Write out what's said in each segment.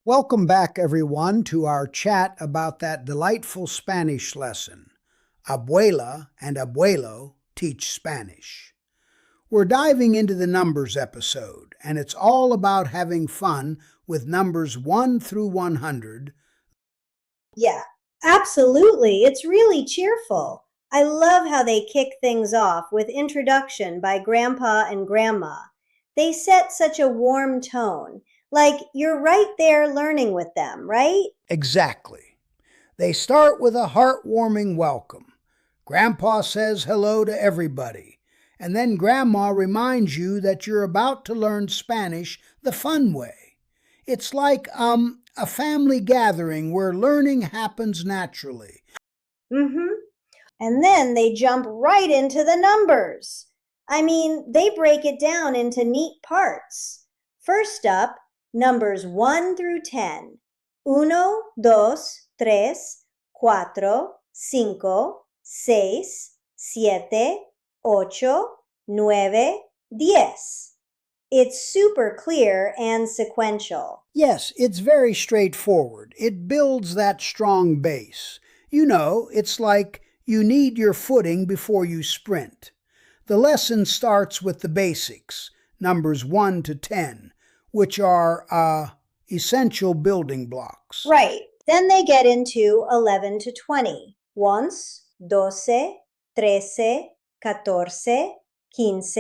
Welcome back, everyone, to our chat about that delightful Spanish lesson. Abuela and Abuelo teach Spanish. We're diving into the numbers episode, and it's all about having fun with numbers 1 through 100. Yeah, absolutely. It's really cheerful. I love how they kick things off with introduction by Grandpa and Grandma. They set such a warm tone, like you're right there learning with them, right? Exactly. They start with a heartwarming welcome. Grandpa says hello to everybody, and then Grandma reminds you that you're about to learn Spanish the fun way. It's like a family gathering where learning happens naturally. Mm-hmm. And then they jump right into the numbers. I mean, they break it down into neat parts. First up, numbers 1 through 10. Uno, dos, tres, cuatro, cinco, seis, siete, ocho, nueve, diez. It's super clear and sequential. Yes, it's very straightforward. It builds that strong base. You know, it's like you need your footing before you sprint. The lesson starts with the basics, numbers 1 to 10, which are essential building blocks. Right. Then they get into 11 to 20. Once, doce, trece, catorce, quince,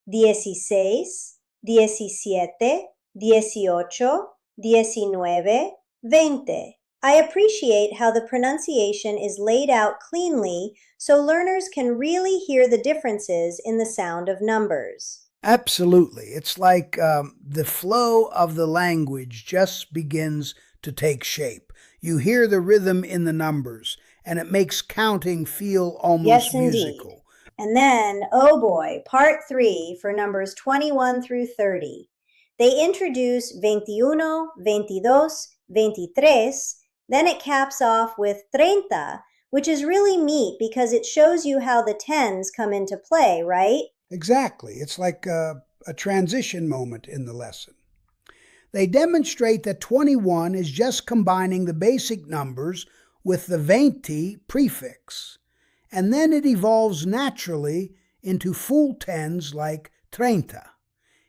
dieciséis, diecisiete, dieciocho, diecinueve, veinte. I appreciate how the pronunciation is laid out cleanly so learners can really hear the differences in the sound of numbers. Absolutely. It's like the flow of the language just begins to take shape. You hear the rhythm in the numbers, and it makes counting feel almost Yes, indeed. musical. And then, oh boy, part 3 for numbers 21 through 30. They introduce 21, 22, 23, then it caps off with 30, which is really neat because it shows you how the tens come into play, right? Exactly. It's like a transition moment in the lesson. They demonstrate that 21 is just combining the basic numbers with the 20 prefix, and then it evolves naturally into full tens like 30.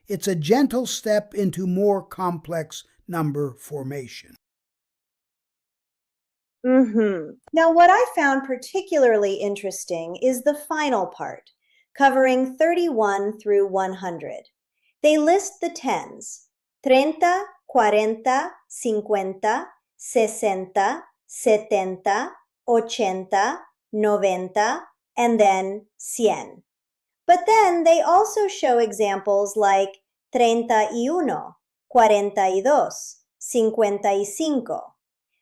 It's a gentle step into more complex number formation. Now, what I found particularly interesting is the final part, covering 31 through 100. They list the tens, 30, 40, 50, 60, 70, 80, 90, and then 100. But then they also show examples like 31, 42, 55.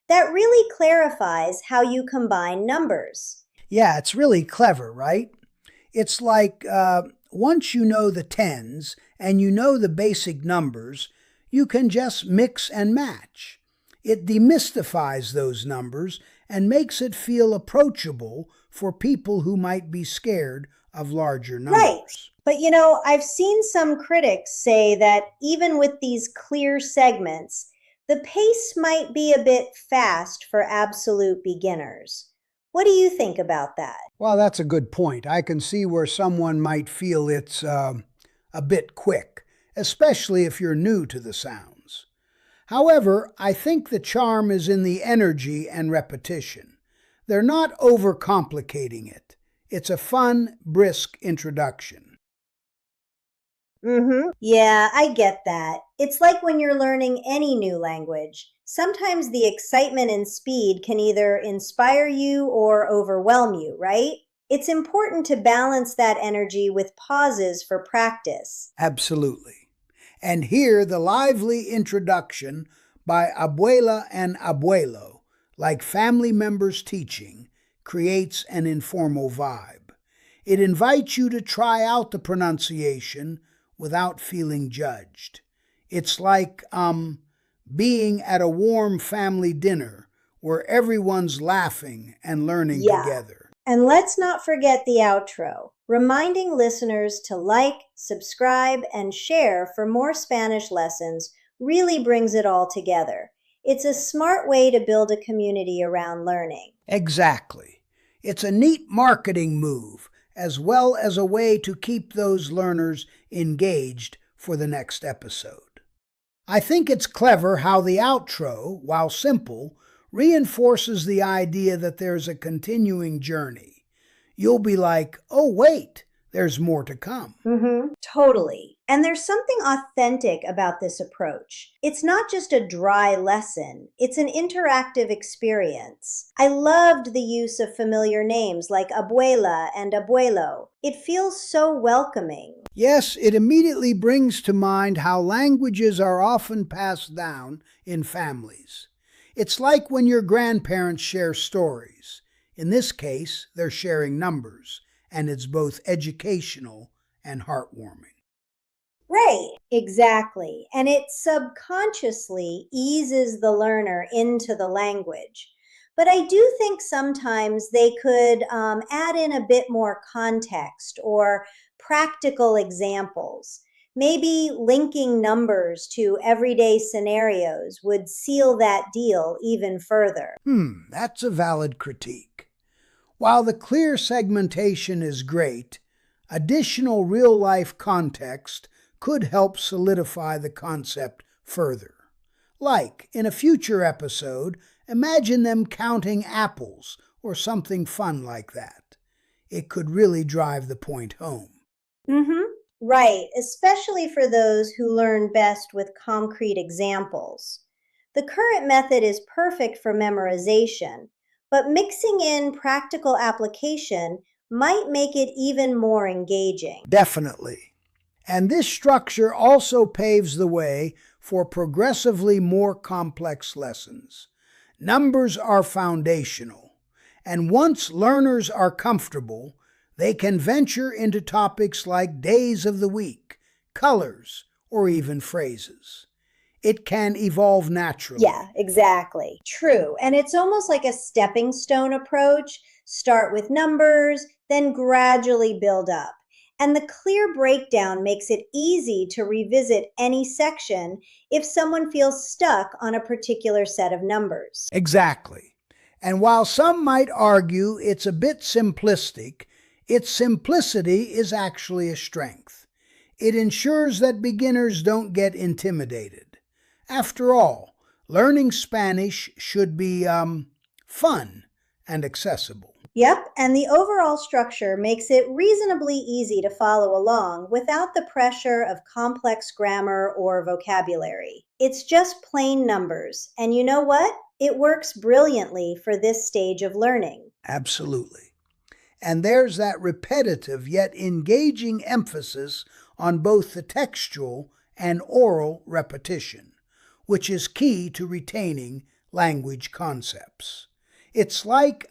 That really clarifies how you combine numbers. Yeah, it's really clever, right? It's like once you know the tens and you know the basic numbers, you can just mix and match. It demystifies those numbers and makes it feel approachable for people who might be scared of larger numbers. Right. But you know, I've seen some critics say that even with these clear segments, the pace might be a bit fast for absolute beginners. What do you think about that? Well, that's a good point. I can see where someone might feel it's a bit quick, especially if you're new to the sounds. However, I think the charm is in the energy and repetition. They're not overcomplicating it. It's a fun, brisk introduction. Yeah, I get that. It's like when you're learning any new language. Sometimes the excitement and speed can either inspire you or overwhelm you, right? It's important to balance that energy with pauses for practice. Absolutely. And here, the lively introduction by Abuela and Abuelo, like family members teaching, creates an informal vibe. It invites you to try out the pronunciation without feeling judged. It's like being at a warm family dinner where everyone's laughing and learning together. And let's not forget the outro, reminding listeners to like, subscribe, and share for more Spanish lessons really brings it all together. It's a smart way to build a community around learning. Exactly. It's a neat marketing move, as well as a way to keep those learners engaged for the next episode. I think it's clever how the outro, while simple, reinforces the idea that there's a continuing journey. You'll be like, oh, wait, there's more to come. Totally. And there's something authentic about this approach. It's not just a dry lesson, it's an interactive experience. I loved the use of familiar names like abuela and abuelo. It feels so welcoming. Yes, it immediately brings to mind how languages are often passed down in families. It's like when your grandparents share stories. In this case, they're sharing numbers, and it's both educational and heartwarming. Right, exactly. And it subconsciously eases the learner into the language. But I do think sometimes they could add in a bit more context or practical examples. Maybe linking numbers to everyday scenarios would seal that deal even further. That's a valid critique. While the clear segmentation is great, additional real-life context could help solidify the concept further. Like, in a future episode, imagine them counting apples or something fun like that. It could really drive the point home. Right, especially for those who learn best with concrete examples. The current method is perfect for memorization, but mixing in practical application might make it even more engaging. Definitely. And this structure also paves the way for progressively more complex lessons. Numbers are foundational, and once learners are comfortable, they can venture into topics like days of the week, colors, or even phrases. It can evolve naturally. Yeah, exactly. True. And it's almost like a stepping stone approach. Start with numbers, then gradually build up. And the clear breakdown makes it easy to revisit any section if someone feels stuck on a particular set of numbers. Exactly. And while some might argue it's a bit simplistic, its simplicity is actually a strength. It ensures that beginners don't get intimidated. After all, learning Spanish should be fun and accessible. Yep, and the overall structure makes it reasonably easy to follow along without the pressure of complex grammar or vocabulary. It's just plain numbers, and you know what? It works brilliantly for this stage of learning. Absolutely. And there's that repetitive yet engaging emphasis on both the textual and oral repetition, which is key to retaining language concepts. It's like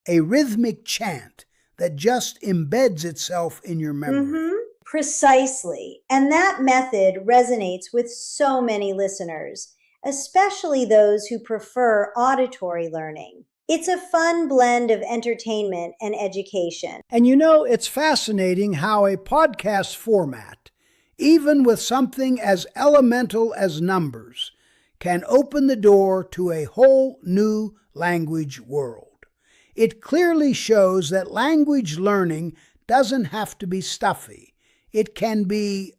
a rhythmic chant that just embeds itself in your memory. Precisely. And that method resonates with so many listeners, especially those who prefer auditory learning. It's a fun blend of entertainment and education. And you know, it's fascinating how a podcast format, even with something as elemental as numbers, can open the door to a whole new language world. It clearly shows that language learning doesn't have to be stuffy. It can be,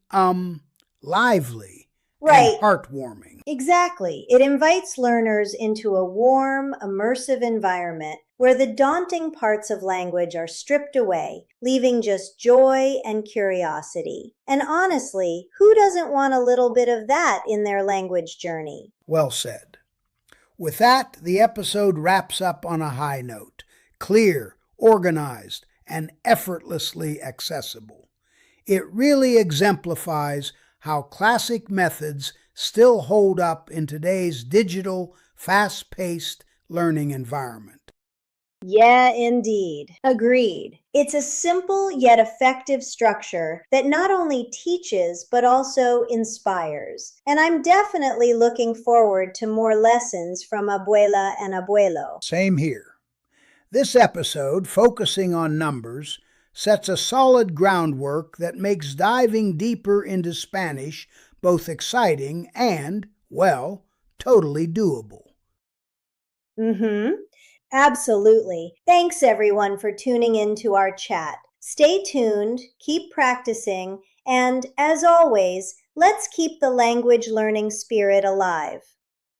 lively and heartwarming. Exactly. It invites learners into a warm, immersive environment where the daunting parts of language are stripped away, leaving just joy and curiosity. And honestly, who doesn't want a little bit of that in their language journey? Well said. With that, the episode wraps up on a high note. Clear, organized, and effortlessly accessible. It really exemplifies how classic methods still hold up in today's digital, fast-paced learning environment. Yeah, indeed. Agreed. It's a simple yet effective structure that not only teaches but also inspires. And I'm definitely looking forward to more lessons from Abuela and Abuelo. Same here. This episode, focusing on numbers, sets a solid groundwork that makes diving deeper into Spanish both exciting and, well, totally doable. Absolutely. Thanks everyone for tuning into our chat. Stay tuned, keep practicing, and as always, let's keep the language learning spirit alive.